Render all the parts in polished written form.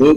2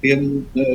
PM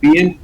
PM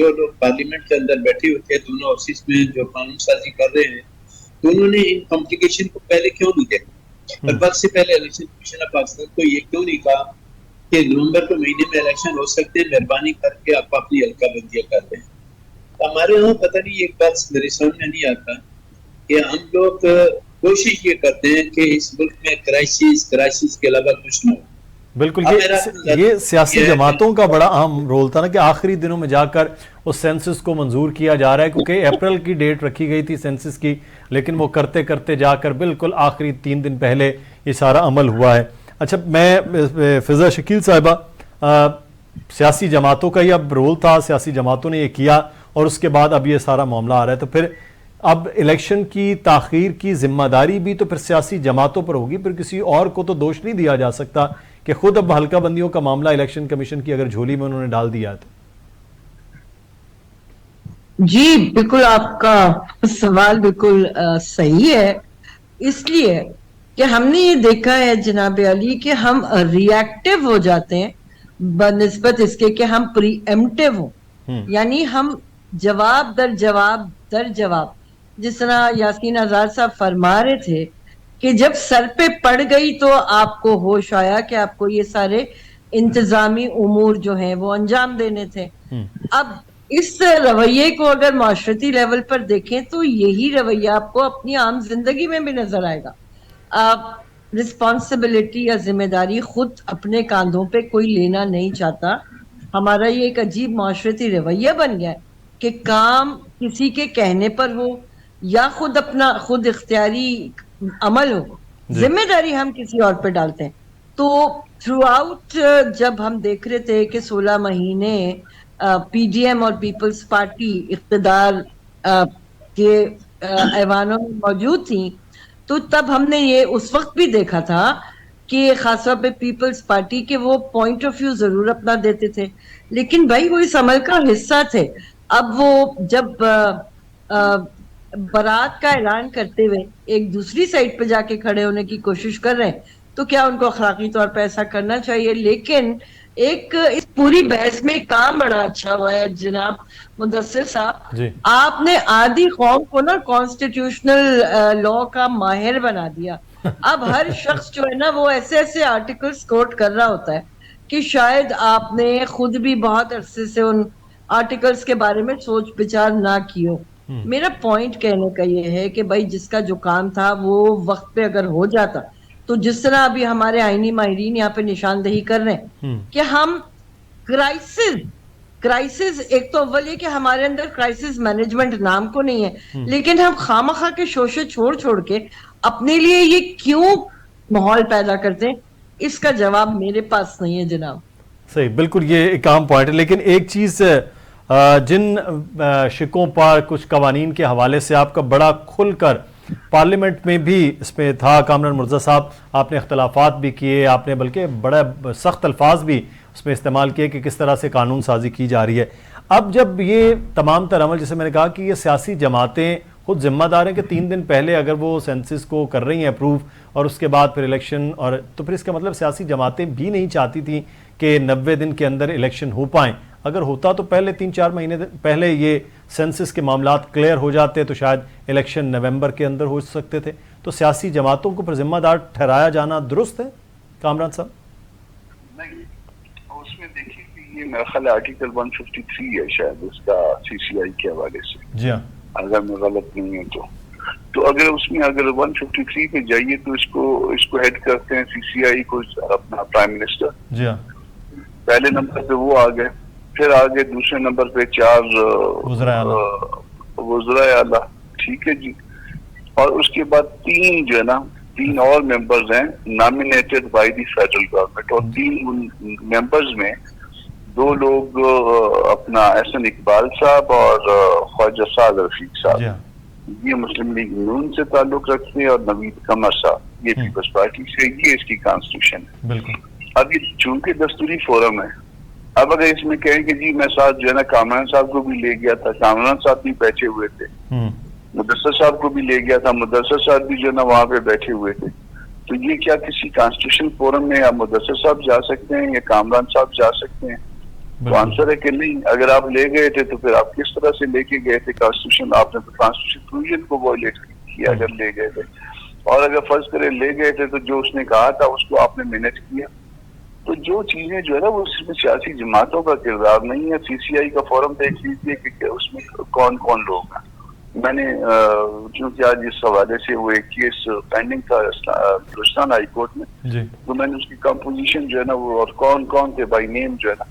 جو لوگ parliament کے اندر بیٹھے ہوئے تھے دونوں آفس میں جو قانون سازی کر رہے ہیں تو انہوں نے ان کمپلیکیشن کو پہلے کیوں نہیں دیکھا؟ اور وقت سے پہلے الیکشن کمیشن آف پاکستان کو یہ کیوں نہیں کہا کہ نومبر کے مہینے میں الیکشن ہو سکتے ہیں، مہربانی کر کے آپ اپنی حلقہ بندیاں کر دیں؟ ہمارے یہاں پتہ نہیں ایک بات میرے سامنے نہیں آتا کہ ہم لوگ کوشش یہ کرتے ہیں کہ اس ملک میں کرائسس کے علاوہ کچھ نہ ہو. بالکل یہ سیاسی جماعتوں کا بڑا اہم رول تھا نا کہ آخری دنوں میں جا کر اس سینسس کو منظور کیا جا رہا ہے، کیونکہ اپریل کی ڈیٹ رکھی گئی تھی سینسس کی، لیکن وہ کرتے کرتے جا کر بالکل آخری 3 دن پہلے یہ سارا عمل ہوا ہے. اچھا، میں فضا شکیل صاحبہ، سیاسی جماعتوں کا یہ اب رول تھا، سیاسی جماعتوں نے یہ کیا اور اس کے بعد اب یہ سارا معاملہ آ رہا ہے، تو پھر اب الیکشن کی تاخیر کی ذمہ داری بھی تو پھر سیاسی جماعتوں پر ہوگی، پھر کسی اور کو تو دوش نہیں دیا جا سکتا کہ خود اب حلقہ بندیوں کا معاملہ الیکشن کمیشن کی اگر جھولی میں انہوں نے ڈال دیا تو. جی بالکل، آپ کا سوال بالکل صحیح ہے، اس لیے کہ ہم نے یہ دیکھا ہے جناب علی کہ ہم ری ایکٹیو ہو جاتے ہیں بنسبت اس کے کہ ہم پری ایمپٹیو ہوں، یعنی ہم جواب در جواب، جس طرح یاسین آزاد صاحب فرما رہے تھے کہ جب سر پہ پڑ گئی تو آپ کو ہوش آیا کہ آپ کو یہ سارے انتظامی امور جو ہیں وہ انجام دینے تھے. اب اس رویے کو اگر معاشرتی لیول پر دیکھیں تو یہی رویہ آپ کو اپنی عام زندگی میں بھی نظر آئے گا. آپ رسپانسبلٹی یا ذمہ داری خود اپنے کاندھوں پہ کوئی لینا نہیں چاہتا. ہمارا یہ ایک عجیب معاشرتی رویہ بن گیا ہے کہ کام کسی کے کہنے پر ہو یا خود اختیاری عمل ہو، ذمہ داری ہم کسی اور پہ ڈالتے ہیں. تو تھرو آؤٹ جب ہم دیکھ رہے تھے کہ 16 مہینے پی ڈی ایم اور پیپلز پارٹی اقتدار کے ایوانوں میں موجود تھیں، تو تب ہم نے یہ اس وقت بھی دیکھا تھا کہ خاص طور پہ پیپلز پارٹی کے وہ پوائنٹ آف ویو ضرور اپنا دیتے تھے، لیکن بھائی وہ اس عمل کا حصہ تھے. اب وہ جب برات کا اعلان کرتے ہوئے ایک دوسری سائڈ پہ جا کے کھڑے ہونے کی کوشش کر رہے ہیں تو کیا ان کو اخلاقی طور پہ ایسا کرنا چاہیے؟ لیکن ایک اس پوری بحث میں کام بڑا اچھا ہوا ہے جناب مدثر صاحب، آپ نے آدھی قوم کو نا کانسٹیٹیوشنل لا کا ماہر بنا دیا. اب ہر شخص جو ہے نا وہ ایسے آرٹیکلز کوٹ کر رہا ہوتا ہے کہ شاید آپ نے خود بھی بہت عرصے سے ان آرٹیکلز کے بارے میں سوچ بچار نہ کی ہو. میرا پوائنٹ کہنے کا یہ ہے کہ بھائی جس کا جو کام تھا وہ وقت پہ اگر ہو جاتا تو جس طرح ابھی ہمارے آئینی ماہرین یہاں پہ نشاندہی کر رہے ہیں کہ ہم کرائسس ایک تو اول یہ کہ ہمارے اندر کرائسس مینجمنٹ نام کو نہیں ہے، لیکن ہم خامخواہ کے شوشے چھوڑ کے اپنے لیے یہ کیوں ماحول پیدا کرتے ہیں، اس کا جواب میرے پاس نہیں ہے جناب. صحیح، بالکل یہ ایک عام پوائنٹ ہے. لیکن ایک چیز جن شکوں پر کچھ قوانین کے حوالے سے آپ کا بڑا کھل کر پارلیمنٹ میں بھی اس میں تھا، کامران مرزا صاحب آپ نے اختلافات بھی کیے، آپ نے بلکہ بڑا سخت الفاظ بھی اس میں استعمال کیے کہ کس طرح سے قانون سازی کی جا رہی ہے. اب جب یہ تمام تر عمل، جیسے میں نے کہا کہ یہ سیاسی جماعتیں خود ذمہ دار ہیں کہ 3 دن پہلے اگر وہ سینسس کو کر رہی ہیں اپروو اور اس کے بعد پھر الیکشن، اور تو پھر اس کا مطلب سیاسی جماعتیں بھی نہیں چاہتی تھیں کہ 90 دن کے اندر الیکشن ہو پائیں. اگر ہوتا تو پہلے 3-4 مہینے پہلے یہ سینسس کے معاملات کلیئر ہو جاتے تو شاید الیکشن نومبر کے اندر ہو سکتے تھے. تو سیاسی جماعتوں کو پر ذمہ دار ٹھہرایا جانا درست ہے کامران صاحب؟ نہیں، اس میں دیکھیے کہ یہ میرا خیال آرٹیکل 153 ہے شاید اس کا سی سی آئی کے حوالے سے، جی ہاں، اگر میں غلط نہیں ہوں تو اگر اس میں اگر 153 پہ جائیے تو اس کو ہیڈ کرتے ہیں سی سی آئی کو اپنا پرائم منسٹر. جی ہاں، پہلے نمبر پہ وہ آ گئے، پھر آگے دوسرے نمبر پہ 4 وزرائے اعلیٰ، ٹھیک ہے جی، اور اس کے بعد 3 جو ہے نا 3 اور ممبرز ہیں nominated by the federal government, اور 3 ممبرز میں 2 لوگ اپنا احسن اقبال صاحب اور خواجہ سعد رفیق صاحب، یہ مسلم لیگ نون سے تعلق رکھتے ہیں، اور نوید قمر صاحب یہ پیپلز پارٹی سے، یہ اس کی کانسٹیٹیوشن ہے. بالکل. اب یہ چونکہ دستوری فورم ہے، اب اگر اس میں کہیں کہ جی میں ساتھ جو ہے نا کامران صاحب کو بھی لے گیا تھا، کامران صاحب بھی بیٹھے ہوئے تھے، مدثر صاحب کو بھی لے گیا تھا، مدثر صاحب بھی جو ہے نا وہاں پہ بیٹھے ہوئے تھے، تو یہ کیا کسی کانسٹیٹیوشن فورم میں یا مدثر صاحب جا سکتے ہیں یا کامران صاحب جا سکتے ہیں؟ تو آنسر ہے کہ نہیں. اگر آپ لے گئے تھے تو پھر آپ کس طرح سے لے کے گئے تھے کانسٹیٹیوشن؟ آپ نے تو کانسٹیٹیوشن پروویژن کو وائلیٹ کیا اگر لے گئے تھے. اور اگر فرض کرے لے گئے تھے تو جو اس نے کہا تھا اس کو آپ نے مینیج کیا. تو جو چیزیں جو ہے نا وہ اس میں سیاسی جماعتوں کا کردار نہیں ہے. سی سی آئی کا فورم دیکھ لیجیے کہ اس میں کون کون لوگ ہیں. میں نے چونکہ آج اس حوالے سے وہ ایک کیس پینڈنگ تھا بلوچستان ہائی کورٹ میں، تو میں نے اس کی کمپوزیشن جو ہے نا وہ اور کون کون تھے بائی نیم جو ہے نا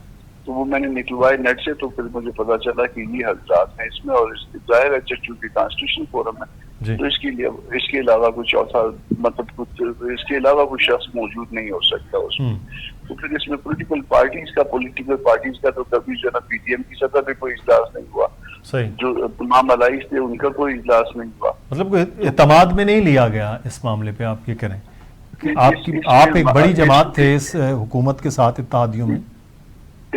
تو وہ میں نے نکلوائے نیٹ سے. تو پھر مجھے پتا چلا کہ یہ حضرات ہیں اس میں. اور ظاہر ہے چونکہ کانسٹیٹیوشن فورم ہے تو اس کے علاوہ کچھ اور مطلب کچھ اس کے علاوہ کوئی شخص موجود نہیں ہو سکتا اس میں. تو پھر اس میں پولیٹیکل پارٹیز کا تو کبھی جو ہے نا پی ٹی ایم کی سطح پہ کوئی اجلاس نہیں ہوا. جو تمام علائش تھے ان کا کوئی اجلاس نہیں ہوا. مطلب اعتماد میں نہیں لیا گیا اس معاملے پہ. آپ یہ کریں کہ آپ ایک بڑی جماعت تھے اس حکومت کے ساتھ اتحادیوں میں.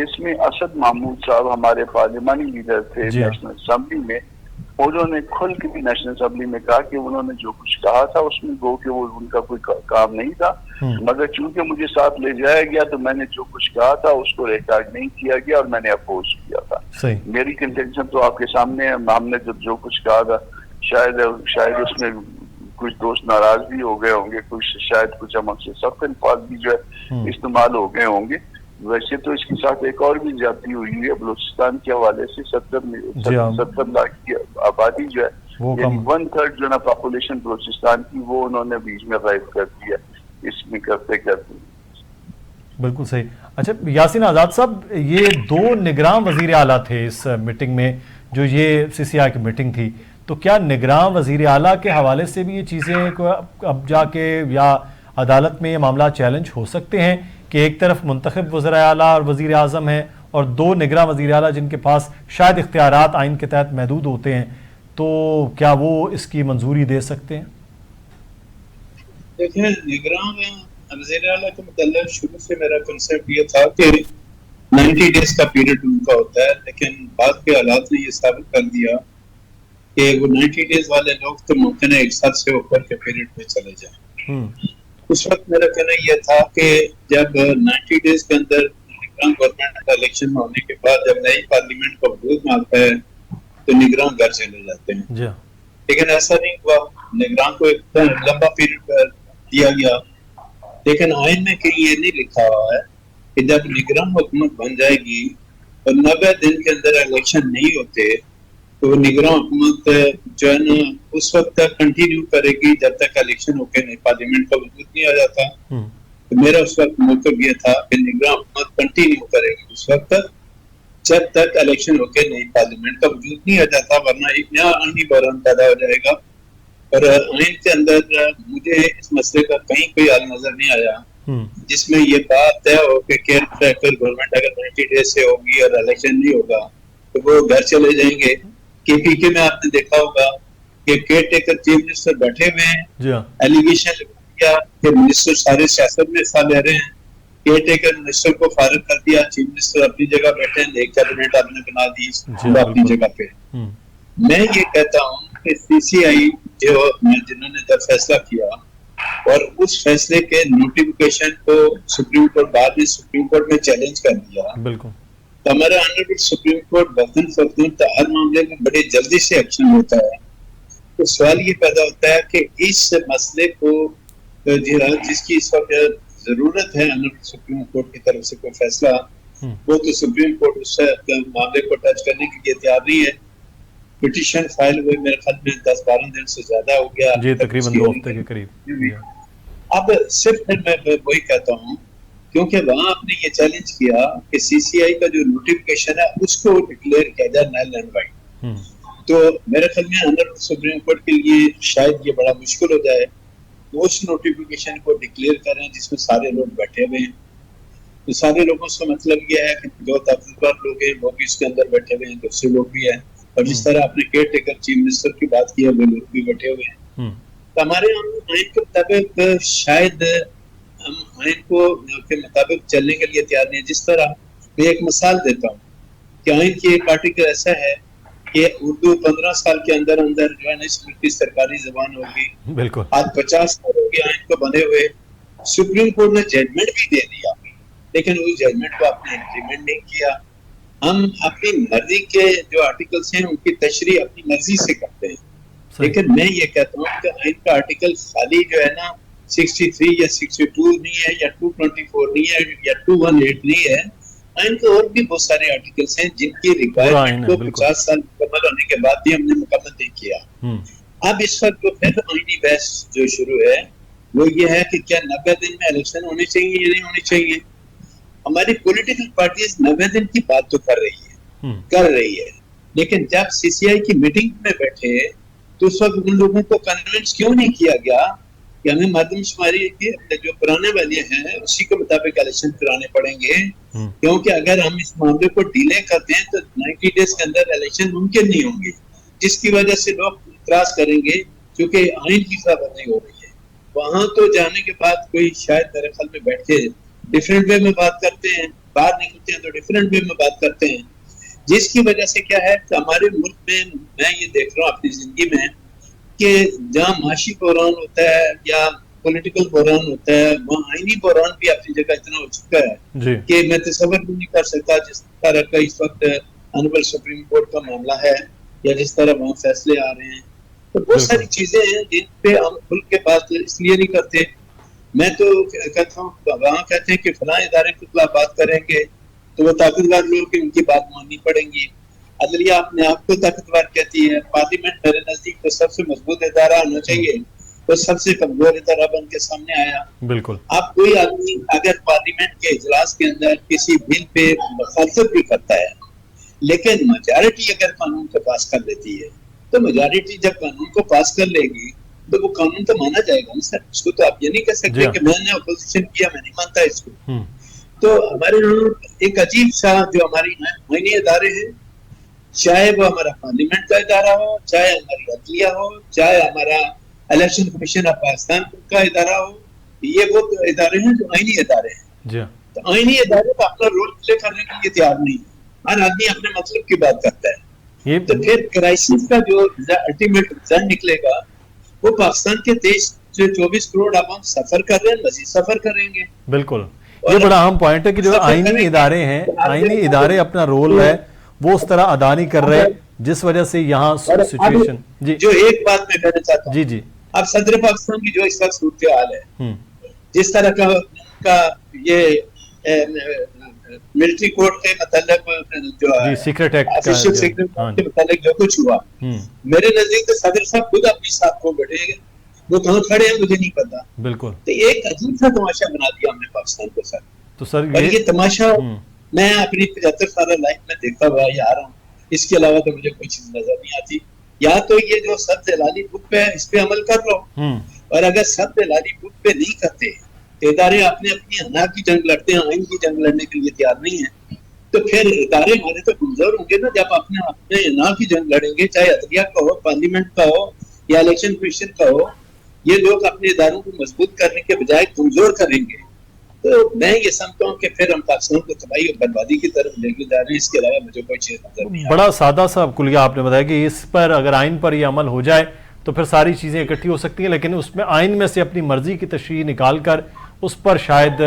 اس میں اسد محمود صاحب ہمارے پارلیمانی لیڈر تھے نیشنل اسمبلی میں. انہوں نے کھل کے نیشنل اسمبلی میں کہا کہ انہوں نے جو کچھ کہا تھا اس میں گو کہ وہ ان کا کوئی کام نہیں تھا، مگر چونکہ مجھے ساتھ لے جایا گیا تو میں نے جو کچھ کہا تھا اس کو ریکارڈ نہیں کیا گیا اور میں نے اپوز کیا تھا. میری کنٹینشن تو آپ کے سامنے ہے. ہم نے جو کچھ کہا تھا شاید اس میں کچھ دوست ناراض بھی ہو گئے ہوں گے، شاید کچھ ہم سے سخت الفاظ بھی جو ہے استعمال ہو گئے ہوں گے. ویسے تو اس کے ساتھ ایک اور بھی زیادتی ہوئی ہے بلوچستان کے حوالے سے. 70 لاکھ کی آبادی جو ہے یعنی 1/3 جو ہے نا پاپولیشن بلوچستان کی وہ انہوں نے بیچ میں غائب کر دیا اس میں کرتے. بالکل صحیح. اچھا یاسین آزاد صاحب، یہ 2 نگراں وزیر اعلیٰ تھے اس میٹنگ میں جو یہ سی سی آئی کی میٹنگ تھی. تو کیا نگراں وزیر اعلیٰ کے حوالے سے بھی یہ چیزیں اب جا کے یا عدالت میں یہ معاملات چیلنج ہو سکتے ہیں کہ ایک طرف منتخب وزراء اعلیٰ اور وزیر اعظم ہیں اور 2 نگراں وزیر اعلیٰ جن کے پاس شاید اختیارات آئین کے تحت محدود ہوتے ہیں، تو کیا وہ اس کی منظوری دے سکتے ہیں؟ دیکھیں نگراں وزیر اعلیٰ کے متعلق شروع سے میرا کنسیپٹ یہ تھا کہ 90 ڈیز کا پیریڈ ان کا ہوتا ہے، لیکن بعد کے حالات نے یہ ثابت کر دیا کہ وہ 90 ڈیز والے لوگ تو ممکن ہے 1 سال سے اوپر کے پیریڈ میں چلے جائیں. اس وقت میرا کہنا یہ تھا کہ جب 90 ڈیز کے اندر گورنمنٹ کا الیکشن ہونے کے بعد جب نئی پارلیمنٹ کو وجود میں آتا ہے تو نگراں گھر چلے جاتے ہیں. لیکن ایسا نہیں ہوا. نگراں کو ایک لمبا پیریڈ دیا گیا، لیکن آئین میں کہیں یہ نہیں لکھا ہوا ہے کہ جب نگراں حکومت بن جائے گی اور 90 دن کے اندر الیکشن نہیں ہوتے تو وہ نگراں حکومت جو ہے نا اس وقت تک کنٹینیو کرے گی جب تک الیکشن ہو کے نئی پارلیمنٹ کا وجود نہیں آ جاتا. تو میرا اس وقت موقف یہ تھا کہ نگراں حکومت کنٹینیو کرے گی اس وقت تک جب تک الیکشن ہو کے نئی پارلیمنٹ کا وجود نہیں آ جاتا، ورنہ ایک نیا آئینی بحران پیدا ہو جائے گا. اور آئین کے اندر مجھے اس مسئلے کا کہیں کوئی حل نظر نہیں آیا جس میں یہ بات طے ہو کہ کیئر ٹیکر گورنمنٹ اگر 90 ڈیز سے ہوگی اور الیکشن نہیں ہوگا تو وہ گھر چلے جائیں گے. کے پی کے میں آپ نے دیکھا ہوگا کہ کیئر ٹیکر چیف منسٹر بیٹھے ہوئے ہیں، ایلیگیشن کیا کہ منسٹر سارے سیاست میں حصہ لے رہے ہیں. کیئر ٹیکر منسٹر کو فارغ کر دیا، چیف منسٹر اپنی جگہ بیٹھے ہیں، ایک کیبنٹ آپ نے بنا دی اپنی جگہ پہ. میں یہ کہتا ہوں کہ سی سی آئی جنہوں نے جب فیصلہ کیا اور اس فیصلے کے نوٹیفیکیشن کو سپریم کورٹ بعد میں سپریم کورٹ میں چیلنج کر دیا، بالکل تو ہمارا آنریبل سپریم کورٹ وقتاً فوقتاً ہر معاملے میں بڑے جلدی سے ایکشن لیتا ہے. تو سوال یہ پیدا ہوتا ہے کہ اس مسئلے کو جس کی اس وقت ضرورت ہے آنریبل سپریم کورٹ کی طرف سے کوئی فیصلہ، وہ تو سپریم کورٹ اس معاملے کو ٹچ کرنے کے لیے تیار نہیں ہے. پٹیشن فائل ہوئے میرے خیال میں 10-12 دن سے زیادہ ہو گیا، جی تقریباً 2 ہفتے کے قریب. اب صرف میں وہی کہتا ہوں کیونکہ وہاں آپ نے یہ چیلنج کیا کہ سی سی آئی کا جو نوٹیفیکیشن ہے اس کو ڈکلیئر کیا جائے نل اینڈ وائڈ. تو میرے خیال میں آنریبل سپریم کورٹ کے لیے شاید یہ بڑا مشکل ہو جائے اس نوٹیفیکیشن کو ڈکلیئر کریں جس میں سارے لوگ بیٹھے ہوئے ہیں. تو سارے لوگوں سے مطلب یہ ہے کہ جو تجربہ لوگ ہیں وہ بھی اس کے اندر بیٹھے ہوئے ہیں، دوسرے لوگ بھی ہیں، اور جس طرح آپ نے کیئر ٹیکر چیف منسٹر کی بات کی ہے وہ لوگ بھی بیٹھے ہوئے ہیں. تو ہمارے آئین کے مطابق شاید ہم آئین کو کے مطابق چلنے کے لیے تیار نہیں. جس طرح میں ایک مثال دیتا ہوں کہ آئین کی ایک آرٹیکل ایسا ہے کہ اردو 15 سال کے اندر اندر جو ہے نا اس ملک کی سرکاری زبان ہوگی. بالکل آج 50 سال ہو گئے آئین کو بنے ہوئے. سپریم کورٹ نے ججمنٹ بھی دے دیا لیکن اس ججمنٹ کو آپ نے امپلیمنٹ نہیں کیا. ہم اپنی مرضی کے جو آرٹیکلس ہیں ان کی تشریح اپنی مرضی سے کرتے ہیں. لیکن میں یہ کہتا ہوں کہ آئین کا آرٹیکل خالی جو ہے نا 63 یا 62 نہیں ہے یا 224 نہیں ہے یا 218 نہیں ہے. آئین کے اور بھی بہت سارے آرٹیکلس ہیں جن کی ریکوائرمنٹ کو 50 سال مکمل ہونے کے بعد بھی ہم نے مکمل نہیں کیا. اب اس وقت جو پھر آئینی بحث جو شروع ہے وہ یہ ہے کہ کیا 90 دن میں الیکشن ہونے چاہیے یا نہیں ہونے چاہیے. ہماری پولیٹیکل پارٹیز 90 دن کی بات تو کر رہی ہے لیکن جب سی سی آئی کی میٹنگ میں بیٹھے تو اس وقت ان لوگوں کو کنونس کیوں نہیں کیا گیا کہ ہمیں مردم شماری کے جو پرانے والے ہیں اسی کے مطابق الیکشن کرانے پڑیں گے, کیونکہ اگر ہم اس معاملے کو ڈیلے کرتے ہیں تو 90 ڈیز کے اندر الیکشن ممکن نہیں ہوں گے, جس کی وجہ سے لوگ اعتراض کریں گے کیونکہ آئین کی خلاف ورزی ہو رہی ہے. وہاں تو جانے کے بعد کوئی شاید میرے خیال میں بیٹھ کے ڈفرینٹ وے میں بات کرتے ہیں, باہر نکلتے ہیں تو ڈفرینٹ وے میں بات کرتے ہیں, جس کی وجہ سے کیا ہے کہ ہمارے ملک میں یہ دیکھ رہا ہوں اپنی زندگی میں کہ جہاں معاشی بحران ہوتا ہے یا پولیٹیکل بحران ہوتا ہے وہاں آئینی بحران بھی اپنی جگہ اتنا ہو چکا ہے کہ میں تصور بھی نہیں کر سکتا جس طرح کا اس وقت آنریبل سپریم کورٹ کا معاملہ ہے یا جس طرح وہاں فیصلے آ رہے ہیں. تو بہت ساری چیزیں ہیں جن پہ ہم کھل کے بات اس لیے نہیں کرتے. میں تو کہتا ہوں وہاں کہتے ہیں کہ فلاں ادارے کے خلاف بات کریں گے تو وہ طاقتور لوگ ان کی بات ماننی پڑیں گی. عدلیہ اپنے آپ کو طاقتور کہتی ہے. پارلیمنٹ میرے نزدیک تو سب سے مضبوط ادارہ ہونا چاہیے, تو سب سے کمزور ادارہ بن کے سامنے آیا. بالکل. اب کوئی آدمی اگر پارلیمنٹ کے اجلاس کے اندر کسی بل پہ مخالفت بھی کرتا ہے لیکن میجارٹی اگر قانون کو پاس کر لیتی ہے تو میجارٹی جب قانون کو پاس کر لے گی تو وہ قانون تو مانا جائے گا نا سر. اس کو تو آپ یہ نہیں کہہ سکتے کہ میں نے اپوزیشن کیا میں نہیں مانتا اس کو. تو ہمارے یہاں ایک عجیب سا جو ہماری آئینی ادارے ہیں, چاہے وہ ہمارا پارلیمنٹ کا ادارہ ہو, چاہے ہماری عدلیہ ہو, چاہے ہمارا الیکشن کمیشن آف پاکستان کا ادارہ ہو, یہ وہ ادارے ہیں جو آئینی ادارے ہیں. تو آئینی ادارے کا اپنا رول پلے کرنے کے لیے تیار نہیں ہے. ہر آدمی اپنے مطلب کی بات کرتا ہے. تو پھر کرائسس کا جو الٹیمیٹ رزلٹ نکلے گا وہ پاکستان کے 24 کروڑ عوام سفر کر رہے ہیں, مزید سفر کریں گے. بالکل, یہ بڑا اہم پوائنٹ ہے کہ جو آئینی ادارے ہیں, آئینی ادارے اپنا رول ہے وہ اس طرح ادا نہیں کر رہے, جس وجہ سے یہاں سچویشن. جی جو ایک بات میں کہنا چاہتا ہوں, جی اب صدر پاکستان کی جو اس وقت صورتحال ہے, جس طرح کا یہ ملٹری کورٹ کے متعلق جو ہے سیکرٹ ایکٹ کے متعلق جو کچھ ہوا, میرے نزدیک تو صدر صاحب خود اپنی ساتھ کو بیٹھے گے, وہ کہاں کھڑے ہیں مجھے نہیں پتا. بالکل. تو ایک عجیب سا تماشا بنا دیا ہم نے پاکستان کو سر. تو سر اور یہ تماشا میں اپنی 75 سالہ لائف میں دیکھتا ہوا یہ آ رہا ہوں, اس کے علاوہ تو مجھے کوئی چیز نظر نہیں آتی. یا تو یہ جو سبز ہلالی بک پہ اس پہ عمل کر لو, اور اگر سبز ہلالی بک پہ نہیں کرتے تو ادارے اپنی حنا کی جنگ لڑتے ہیں, آئین کی جنگ لڑنے کے لیے تیار نہیں ہیں, تو پھر ادارے ہمارے تو کمزور ہوں گے نا جب اپنے حنا کی جنگ لڑیں گے, چاہے عدلیہ کا ہو, پارلیمنٹ کا ہو یا الیکشن کمیشن کا ہو. یہ لوگ اپنے اداروں کو مضبوط کرنے کے بجائے کمزور کریں گے. تو میں یہ سمجھتا ہوں کہ پھر ہم پاکستان کو تباہی اور بربادی کی طرف لے کے جا رہے ہیں. اس کے علاوہ مجھے کوئی چیز نظر نہیں. بڑا سادہ سا کلیہ آپ نے بتایا کہ اس پر اگر آئین پر یہ عمل ہو جائے تو پھر ساری چیزیں اکٹھی ہو سکتی ہیں, لیکن اس میں آئین میں سے اپنی مرضی کی تشریح نکال کر اس پر شاید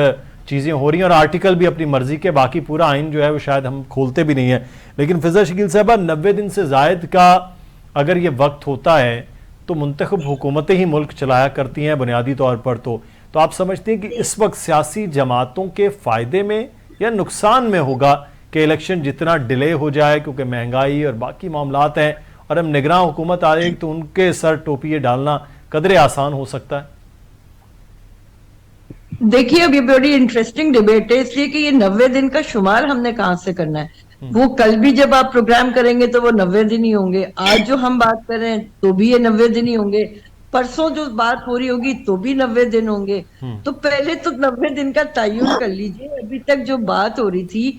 چیزیں ہو رہی ہیں, اور آرٹیکل بھی اپنی مرضی کے, باقی پورا آئین جو ہے وہ شاید ہم کھولتے بھی نہیں ہیں. لیکن فضا شکیل صاحبہ, 90 دن سے زائد کا اگر یہ وقت ہوتا ہے تو منتخب حکومتیں ہی ملک چلایا کرتی ہیں بنیادی طور پر. تو آپ سمجھتے ہیں کہ اس وقت سیاسی جماعتوں کے فائدے میں یا نقصان میں ہوگا کہ الیکشن جتنا ڈیلے ہو جائے, کیونکہ مہنگائی اور باقی معاملات ہیں, اور ہم نگراں حکومت آ رہی تو ان کے سر ٹوپیے ڈالنا قدرے آسان ہو سکتا ہے؟ دیکھیے اب یہ بڑی انٹرسٹنگ ڈیبیٹ ہے, اس لیے کہ یہ 90 دن کا شمار ہم نے کہاں سے کرنا ہے. وہ کل بھی جب آپ پروگرام کریں گے تو وہ 90 دن ہی ہوں گے, آج جو ہم بات کر رہے ہیں تو بھی یہ 90 دن ہی ہوں گے, پرسوں جو بات ہو رہی ہوگی تو بھی 90 دن ہوں گے. تو پہلے تو 90 دن کا تعین کر لیجئے. ابھی تک جو بات ہو رہی تھی,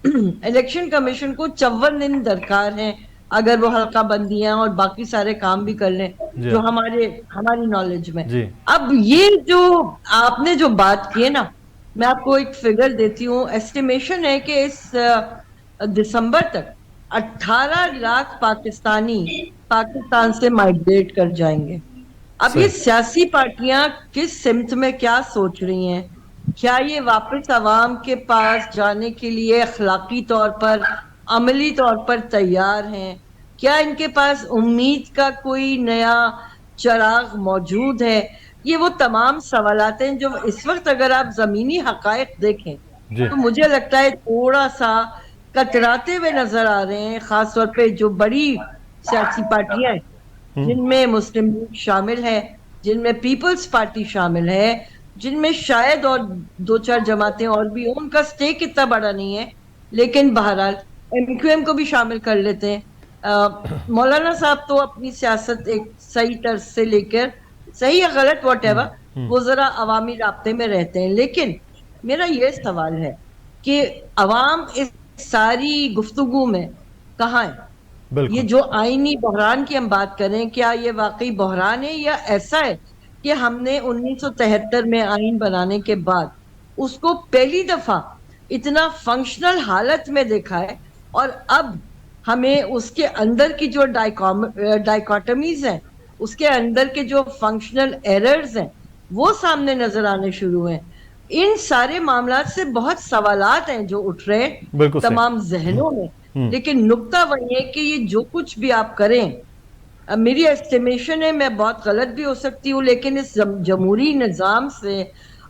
الیکشن کمیشن کو 54 دن درکار ہیں اگر وہ حلقہ بندیاں اور باقی سارے کام بھی کر لیں جو ہماری نالج میں. اب یہ جو آپ نے جو بات کی ہے نا, میں آپ کو ایک فگر دیتی ہوں. ایسٹیمیشن ہے کہ اس دسمبر تک 18 لاکھ پاکستانی پاکستان سے مائگریٹ کر جائیں گے. اب یہ سیاسی پارٹیاں کس سمت میں کیا سوچ رہی ہیں؟ کیا یہ واپس عوام کے پاس جانے کے لیے اخلاقی طور پر عملی طور پر تیار ہیں؟ کیا ان کے پاس امید کا کوئی نیا چراغ موجود ہے؟ یہ وہ تمام سوالات ہیں جو اس وقت اگر آپ زمینی حقائق دیکھیں تو مجھے لگتا ہے تھوڑا سا کتراتے ہوئے نظر آ رہے ہیں، خاص طور پہ جو بڑی سیاسی پارٹیاں ہیں جن میں مسلم لیگ شامل ہے، جن میں پیپلز پارٹی شامل ہے، جن میں شاید اور 2-4 جماعتیں اور بھی ہوں، ان کا سٹیک اتنا بڑا نہیں ہے، لیکن بہرحال ایم کیو ایم کو بھی شامل کر لیتے ہیں۔ مولانا صاحب تو اپنی سیاست ایک صحیح طرز سے لے کر، صحیح یا غلط واٹ ایور، وہ ذرا عوامی رابطے میں رہتے ہیں، لیکن میرا یہ سوال ہے کہ عوام اس ساری گفتگو میں کہاں ہے؟ یہ جو آئینی بحران کی ہم بات کریں، کیا یہ واقعی بحران ہے یا ایسا ہے کہ ہم نے 1973 میں آئین بنانے کے بعد اس کو پہلی دفعہ اتنا فنکشنل حالت میں دیکھا ہے، اور اب ہمیں اس کے اندر کی جو ڈائیکاٹمیز ہیں، اس کے اندر کے جو فنکشنل ایررز ہیں وہ سامنے نظر آنے شروع ہیں۔ ان سارے معاملات سے بہت سوالات ہیں جو اٹھ رہے ہیں تمام ذہنوں میں، لیکن نقطہ وہی ہے کہ یہ جو کچھ بھی آپ کریں، میری ایسٹیمیشن ہے، میں بہت غلط بھی ہو سکتی ہوں، لیکن اس جمہوری نظام سے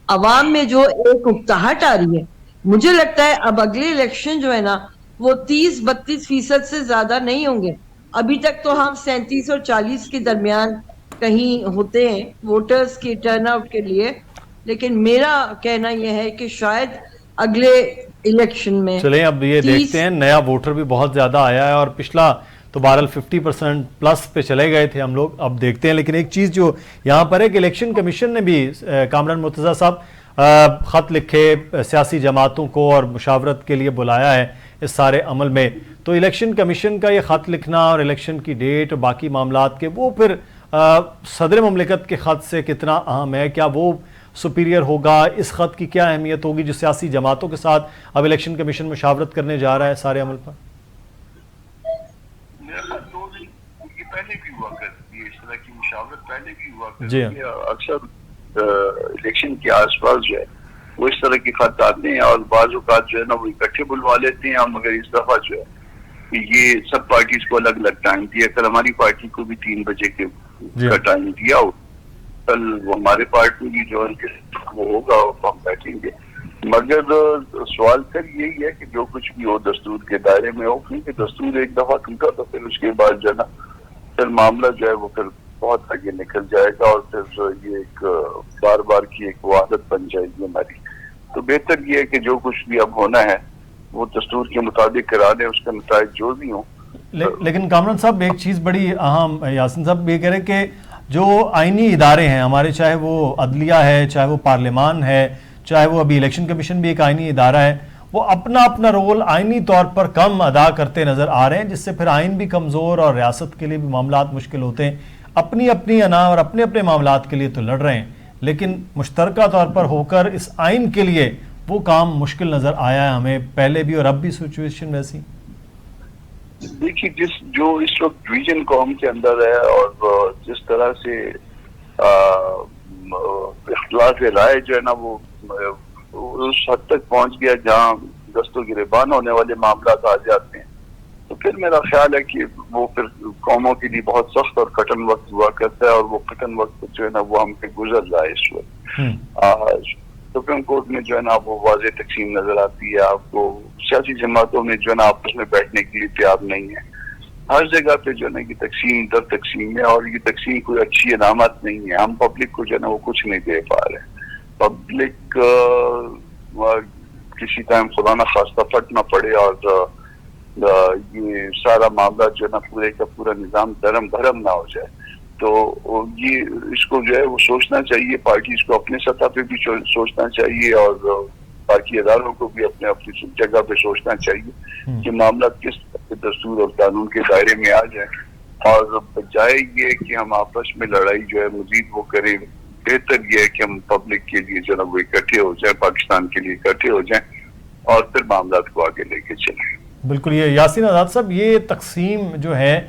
عوام میں جو ایک اکتاہٹ آ رہی ہے، مجھے لگتا ہے اب اگلے الیکشن جو ہے نا وہ 30-32% سے زیادہ نہیں ہوں گے۔ ابھی تک تو ہم 37 اور 40 کے درمیان کہیں ہوتے ہیں ووٹرز کی ٹرن آؤٹ کے لیے، لیکن میرا کہنا یہ ہے کہ شاید اگلے الیکشن میں چلیں اب یہ دیکھتے ہیں، نیا ووٹر بھی بہت زیادہ آیا ہے اور پچھلا تو بہرحال 50% پلس پہ چلے گئے تھے ہم لوگ، اب دیکھتے ہیں۔ لیکن ایک چیز جو یہاں پر ہے کہ الیکشن کمیشن نے بھی کامران مرتضیٰ صاحب خط لکھے سیاسی جماعتوں کو اور مشاورت کے لیے بلایا ہے اس سارے عمل میں، تو الیکشن کمیشن کا یہ خط لکھنا اور الیکشن کی ڈیٹ اور باقی معاملات کے وہ پھر صدر مملکت کے خط سے کتنا اہم ہے؟ کیا وہ سپیریئر ہوگا؟ اس خط کی کیا اہمیت ہوگی جو سیاسی جماعتوں کے ساتھ اب الیکشن کمیشن مشاورت کرنے جا رہا ہے سارے عمل پر؟ پہلے بھی ہوا کرتی ہے اس طرح کی مشاورت، پہلے بھی ہوا کرتی ہے، اکثر الیکشن کے آس پاس جو ہے وہ اس طرح کے خط آتے ہیں، اور بعض اوقات جو ہے نا وہ اکٹھے بلوا لیتے ہیں، مگر اس دفعہ جو ہے یہ سب پارٹیز کو الگ الگ ٹائم دیا۔ کل ہماری پارٹی کو بھی 3 بجے کا ٹائم دیا ہو، کل وہ ہمارے پارٹی کی جو وہ ہوگا ہم بیٹھیں گے، مگر سوال پھر یہی ہے کہ جو کچھ بھی ہو دستور کے دائرے میں ہو، کیونکہ دستور ایک دفعہ ٹوٹا تو پھر اس کے بعد جو ہے نا پھر معاملہ جو ہے وہ پھر بہت آگے نکل جائے گا، اور پھر یہ ایک بار بار کی ایک عادت بن جائے گی ہماری۔ تو بہتر یہ ہے کہ جو کچھ بھی اب ہونا ہے وہ دستور کے مطابق کرا دیں، اس کے نتائج جو بھی ہوں۔ لیکن کامران صاحب ایک چیز بڑی اہم، یاسین صاحب یہ کہہ رہے کہ جو آئینی ادارے ہیں ہمارے، چاہے وہ عدلیہ ہے، چاہے وہ پارلیمان ہے، چاہے وہ ابھی الیکشن کمیشن بھی ایک آئینی ادارہ ہے، وہ اپنا اپنا رول آئینی طور پر کم ادا کرتے نظر آ رہے ہیں، جس سے پھر آئین بھی کمزور اور ریاست کے لیے بھی معاملات مشکل ہوتے ہیں۔ اپنی اپنی انا اور اپنے اپنے معاملات کے لیے تو لڑ رہے ہیں، لیکن مشترکہ طور پر ہو کر اس آئین کے لیے وہ کام مشکل نظر آیا ہے ہمیں پہلے بھی، اور اب بھی سچویشن ویسی۔ دیکھیے جو اس وقت ڈویژن قوم کے اندر ہے، اور جس طرح سے اختلاف رائے جو ہے نا وہ اس حد تک پہنچ گیا جہاں دست و گریبان ہونے والے معاملات آ جاتے ہیں، تو پھر میرا خیال ہے کہ وہ پھر قوموں کے لیے بہت سخت اور کٹن وقت ہوا کرتا ہے، اور وہ کٹن وقت جو ہے نا وہ ہم پہ گزر رہا ہے اس وقت۔ سپریم کورٹ میں جو ہے نا وہ واضح تقسیم نظر آتی ہے آپ کو، سیاسی جماعتوں میں جو ہے نا آپس میں بیٹھنے کے لیے تیار نہیں ہے، ہر جگہ پہ جو ہے نا یہ تقسیم در تقسیم ہے، اور یہ تقسیم کوئی اچھی علامت نہیں ہے۔ ہم پبلک کو جو ہے نا وہ کچھ نہیں دے پا رہے، پبلک کسی ٹائم خدا نہ خواستہ پھٹ نہ پڑے، اور یہ سارا معاملہ جو ہے نا پورے کا پورا نظام درم بھرم نہ ہو جائے۔ تو یہ اس کو جو ہے وہ سوچنا چاہیے، پارٹیز کو اپنے سطح پہ بھی سوچنا چاہیے، اور باقی اداروں کو بھی اپنے اپنی جگہ پہ سوچنا چاہیے کہ معاملہ کس دستور اور قانون کے دائرے میں آ جائے، اور بجائے یہ کہ ہم آپس میں لڑائی جو ہے مزید وہ کریں، بہتر یہ ہے کہ ہم پبلک کے لیے جو ہے وہ اکٹھے ہو جائیں، پاکستان کے لیے اکٹھے ہو جائیں، اور پھر معاملات کو آگے لے کے چلیں۔ بالکل، یہ یاسین آزاد صاحب یہ تقسیم جو ہے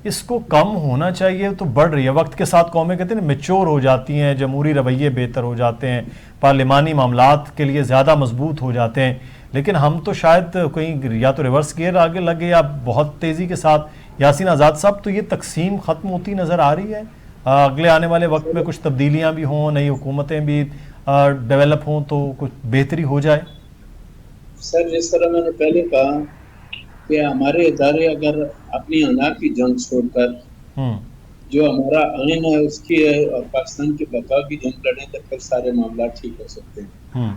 اس کو کم ہونا چاہیے، تو بڑھ رہی ہے وقت کے ساتھ، قومیں کہتے ہیں میچور ہو جاتی ہیں، جمہوری رویے بہتر ہو جاتے ہیں، پارلیمانی معاملات کے لیے زیادہ مضبوط ہو جاتے ہیں، لیکن ہم تو شاید کہیں یا تو ریورس گیئر آگے لگے یا بہت تیزی کے ساتھ. یاسین آزاد صاحب, تو یہ تقسیم ختم ہوتی نظر آ رہی ہے؟ اگلے آنے والے وقت میں کچھ تبدیلیاں بھی ہوں, نئی حکومتیں بھی ڈیولپ ہوں تو کچھ بہتری ہو جائے؟ سر جس طرح میں نے پہلے کہا کہ ہمارے ادارے اگر اپنی انا کی جنگ چھوڑ کر جو ہمارا آئین ہے اس کی ہے اور پاکستان کی بقا کی جنگ لڑیں تو پھر سارے معاملات ٹھیک ہو سکتے ہیں.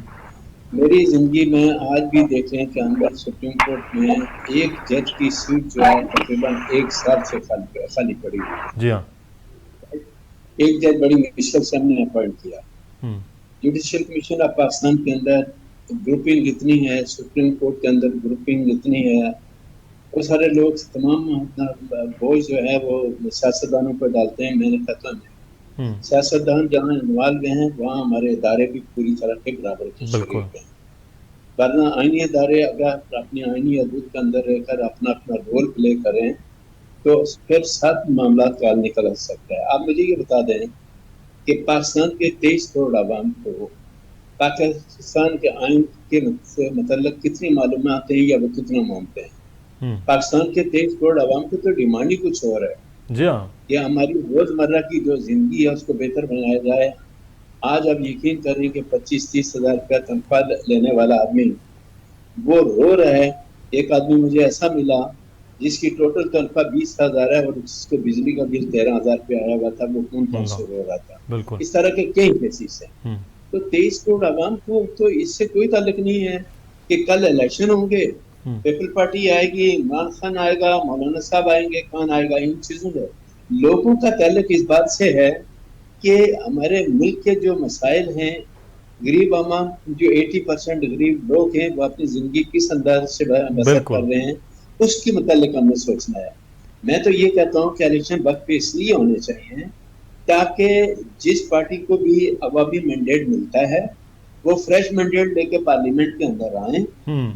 میری زندگی میں آج بھی دیکھیں کہ اندر سپریم کورٹ میں ایک جج کی سیٹ جو ہے تقریباً 1 سال سے خالی پڑی ہوئی ہے. جی ہاں, ایک جج بڑی مشکل سے ہم نے اپوائنٹ کیا. جوڈیشل کمیشن آف پاکستان کے اندر گروپنگ اتنی ہے, سپریم کورٹ کے اندر گروپنگ اتنی ہے, وہ سارے لوگ تمام بوجھ جو ہے وہ سیاستدانوں پر ڈالتے ہیں. میں نے کہتا نہیں, سیاستدان جہاں انوالو ہیں وہاں ہمارے ادارے بھی پوری طرح کے برابر کے شریک ہیں. ورنہ آئینی ادارے اگر اپنی آئینی حدود کے اندر رہ کر اپنا اپنا رول پلے کریں تو پھر 7 معاملات کا حل نکل سکتا ہے. آپ مجھے یہ بتا دیں کہ پاکستان کے 23 کروڑ عوام کو پاکستان کے آئین کے متعلق کتنی معلومات ہیں یا وہ کتنا مانتے ہیں؟ پاکستان کے 23 کروڑ عوام کی تو ڈیمانڈ ہی کچھ اور ہے. جی ہاں, کہ ہماری روزمرہ کی جو زندگی ہے اس کو بہتر بنایا جائے. آج آپ یقین کریں کہ 25-30 ہزار روپیہ تنخواہ لینے والا آدمی وہ رو رہا ہے. ایک آدمی مجھے ایسا ملا جس کی ٹوٹل تنخواہ 20,000 ہے اور جس کو بجلی کا بل 13,000 روپیہ آیا ہوا تھا, وہ کون سے رو رہا تھا. اس طرح کے کئی کیسز ہیں. تو 23 کروڑ عوام کو تو اس سے کوئی تعلق نہیں ہے کہ کل الیکشن ہوں گے, پیپل پارٹی آئے گی, عمران خان آئے گا, مولانا صاحب آئیں گے, کون آئے گا. ان چیزوں میں لوگوں کا تعلق اس بات سے ہے کہ ہمارے ملک کے جو مسائل ہیں, غریب عوام جو 80% غریب لوگ ہیں وہ اپنی زندگی کس انداز سے بسر کر رہے ہیں, اس کے متعلق ہمیں سوچنا ہے. میں تو یہ کہتا ہوں کہ الیکشن وقت پہ اس لیے ہونے چاہیے تاکہ جس پارٹی کو بھی عوامی مینڈیٹ ملتا ہے وہ فریش مینڈیٹ لے کے پارلیمنٹ کے اندر آئیں.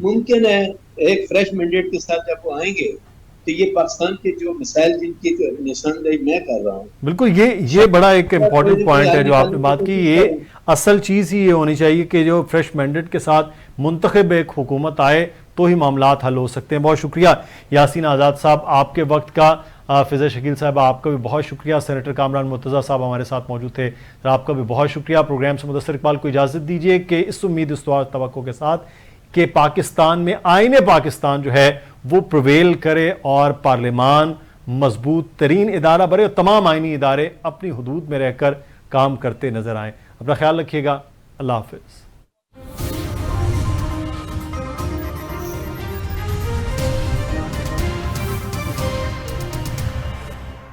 ممکن ہے ایک فریش مینڈیٹ کے ساتھ جب وہ آئیں گے تو یہ پاکستان کے جو مسائل جن کی نشاندہی میں کر رہا ہوں. بالکل, یہ بڑا ایک امپورٹنٹ پوائنٹ ہے جو آپ نے بات کی. یہ اصل چیز ہی یہ ہونی چاہیے کہ جو فریش مینڈیٹ کے ساتھ منتخب ایک حکومت آئے تو ہی معاملات حل ہو سکتے ہیں. بہت شکریہ یاسین آزاد صاحب آپ کے وقت کا. فضل شکیل صاحب آپ کا بھی بہت شکریہ. سینیٹر کامران مرتضیٰ صاحب ہمارے ساتھ موجود تھے, آپ کا بھی بہت شکریہ. پروگرام سے مدثر اقبال کو اجازت دیجیے کہ اس امید اس توقع کے ساتھ کہ پاکستان میں آئین پاکستان جو ہے وہ پرویل کرے اور پارلیمان مضبوط ترین ادارہ بنے اور تمام آئینی ادارے اپنی حدود میں رہ کر کام کرتے نظر آئیں. اپنا خیال رکھیے گا. اللہ حافظ.